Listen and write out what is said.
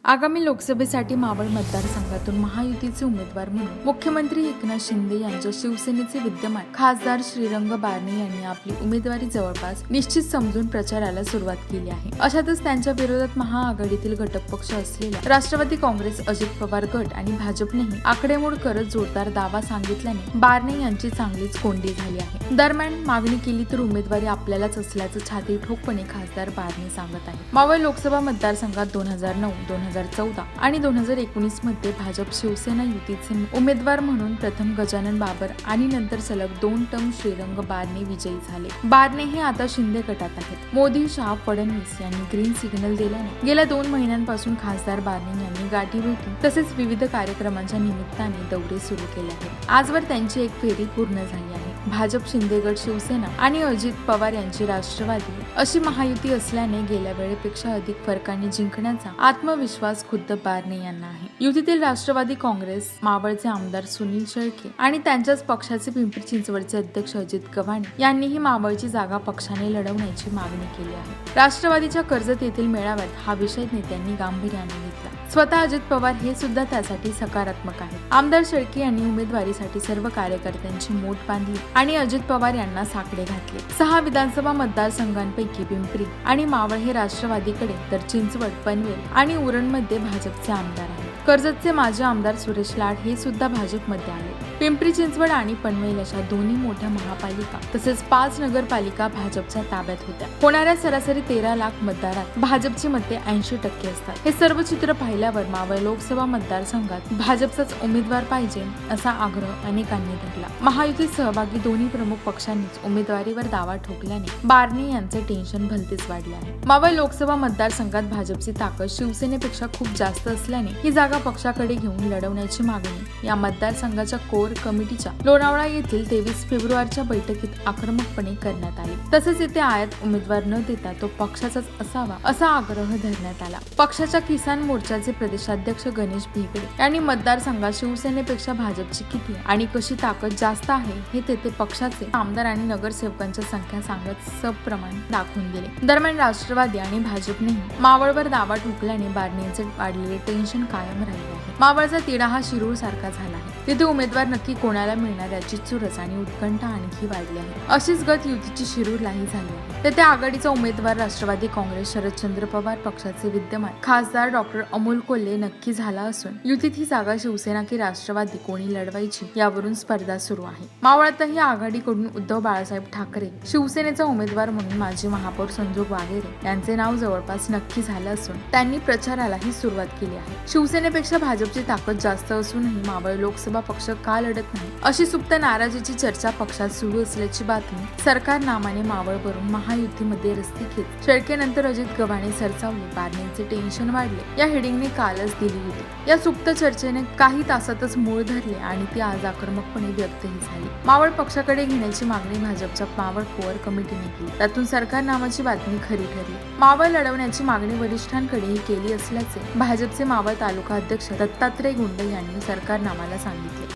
आगामी लोकसभेसाठी मावळ मतदारसंघातून महायुतीचे उमेदवार म्हणून मुख्यमंत्री एकनाथ शिंदे यांच्या शिवसेनेचे विद्यमान खासदार श्रीरंग बारणे यांनी आपली उमेदवारी जवळपास निश्चित समजून प्रचाराला सुरुवात केली आहे। अशातच त्यांच्या विरोधात महाआघाडीतील घटक पक्ष असलेल्या राष्ट्रवादी काँग्रेस, अजित पवार गट आणि भाजपनेही आकडेमोड करत जोरदार दावा सांगितल्याने बारणे यांची चांगलीच कोंडी झाली आहे। दरम्यान मागणी केली तर उमेदवारी आपल्यालाच असल्याचं छाती ठोकपणे खासदार बारणे सांगत आहे। मावळ लोकसभा मतदारसंघात 2009, 2014 आणि 2019 मध्ये भाजप शिवसेना युतीचे उमेदवार म्हणून प्रथम गजानन बाबर आणि नंतर सलग 2 टर्म श्रीरंग बारणे विजयी झाले। बारणे हे आता शिंदे गटात आहेत। मोदी, शाह, फडणवीस यांनी ग्रीन सिग्नल दिल्याने गेल्या 2 महिन्यांपासून खासदार बारणे यांनी गाठीभेटी तसेच विविध कार्यक्रमांच्या निमित्ताने दौरे सुरू केले आहेत। आजवर त्यांची एक फेरी पूर्ण झाली आहे। भाजप, शिंदे गट, शिवसेना आणि अजित पवार यांची राष्ट्रवादी अशी महायुती असल्याने गेल्या वेळेपेक्षा अधिक फरकाने जिंकण्याचा आत्मविश्वास खुद्द बारणे यांना आहे। युतीतील राष्ट्रवादी काँग्रेस, मावळचे आमदार सुनील शेळके आणि त्यांच्याच पक्षाचे पिंपरी चिंचवडचे अध्यक्ष अजित गव्हाणे यांनीही मावळची जागा पक्षाने लढवण्याची मागणी केली आहे। राष्ट्रवादीच्या कर्जत येथील मेळाव्यात हा विषय नेत्यांनी गांभीर्याने घेतला। स्वतः अजित पवार हे सुद्धा त्यासाठी सकारात्मक आहेत। आमदार शेळके यांनी उमेदवारीसाठी सर्व कार्यकर्त्यांची मोठ बांधली आणि अजित पवार यांना साकडे घातले। 6 विधानसभा मतदारसंघांपैकी पिंपरी आणि मावळ हे राष्ट्रवादीकडे, तर चिंचवड, पनवेल आणि उरणमध्ये भाजपचे आमदार आहेत। कर्जतचे माजी आमदार सुरेश लाड हे सुद्धा भाजपमध्ये आले। पिंपरी चिंचवड आणि पनवेल अशा दोन्ही मोठ्या महापालिका तसेच 5 नगरपालिका भाजपच्या ताब्यात होत्या। होणाऱ्या सरासरी 13 लाख मतदारात भाजपची मते 80% असतात। हे सर्व चित्र पाहिल्यावर मावळ लोकसभा मतदारसंघात भाजपचाच उमेदवार पाहिजे असा आग्रह अनेकांनी धरला। महायुतीत सहभागी दोन्ही प्रमुख पक्षांनीच उमेदवारीवर दावा ठोकल्याने बारणे यांचे टेन्शन भलतेच वाढले आहे। मावळ लोकसभा मतदारसंघात भाजपची ताकद शिवसेनेपेक्षा खूप जास्त असल्याने ही जागा पक्षाकडे घेऊन लढवण्याची मागणी या मतदारसंघाच्या कोर कमिटीच्या लोणावळा येथील 23 फेब्रुवारीच्या बैठकीत आक्रमकपणे करण्यात आली। तसेच येथे आयात उमेदवार न देता तो पक्षाचाच असावा असा आग्रह धरण्यात आला। पक्षाच्या किसान मोर्चाचे प्रदेशाध्यक्ष गणेश भिगडे यांनी मतदारसंघात शिवसेनेपेक्षा भाजपची किती आणि कशी ताकद जास्त आहे हे तेथे पक्षाचे आमदार आणि नगरसेवकांच्या संख्या सांगत सप्रमाण दाखवून दिले। दरम्यान राष्ट्रवादी आणि भाजपनेही मावळवर दावा ठोकल्याने बारणेंचे वाढलेले टेन्शन कायम राहिले आहे। मावळचा तिढा हा शिरूर सारखा झाला आहे। तिथे उमेदवार नक्की कोणाला मिळणार याची चुरस आणि उत्कंठा आणखी वाढली आहे। अशीच गत युतीची शिरूरलाही झाली आहे। तेथे आघाडीचा उमेदवार राष्ट्रवादी काँग्रेस, शरदचंद्र पवार पक्षाचे विद्यमान खासदार डॉक्टर अमोल कोल्हे नक्की झाला असून युतीत ही जागा शिवसेना की राष्ट्रवादी कोणी लढवायची यावरून स्पर्धा सुरू आहे। मावळातही आघाडीकडून उद्धव बाळासाहेब ठाकरे, शिवसेनेचा उमेदवार म्हणून माजी महापौर संजोग वाघेरे यांचे नाव जवळपास नक्की झालं असून त्यांनी प्रचारालाही सुरुवात केली आहे। शिवसेनेपेक्षा भाजपची ताकद जास्त असूनही मावळ लोकसभा पक्ष का लढत नाही अशी सुप्त नाराजीची चर्चा पक्षात सुरू असल्याची बातमी सरकार नामाने मावळवरून महायुतीमध्ये रस्ती घेत शेळकेनंतर अजित गव्हाणे सरसावले, बारणेंचे टेन्शन वाढले या हेडिंगने कालच दिली होती। या सुप्त चर्चेने काही तासातच मूळ धरले आणि ती आज आक्रमकपणे व्यक्तही झाली। मावळ पक्षाकडे घेण्याची मागणी भाजपच्या मावळ कोअर कमिटीने केली। त्यातून सरकार नामाची बातमी खरी ठरली। मावळ लढवण्याची मागणी वरिष्ठांकडेही केली असल्याचे भाजपचे मावळ तालुका अध्यक्ष दत्तात्रय गुंडे यांनी सरकारनामाला सांगितले।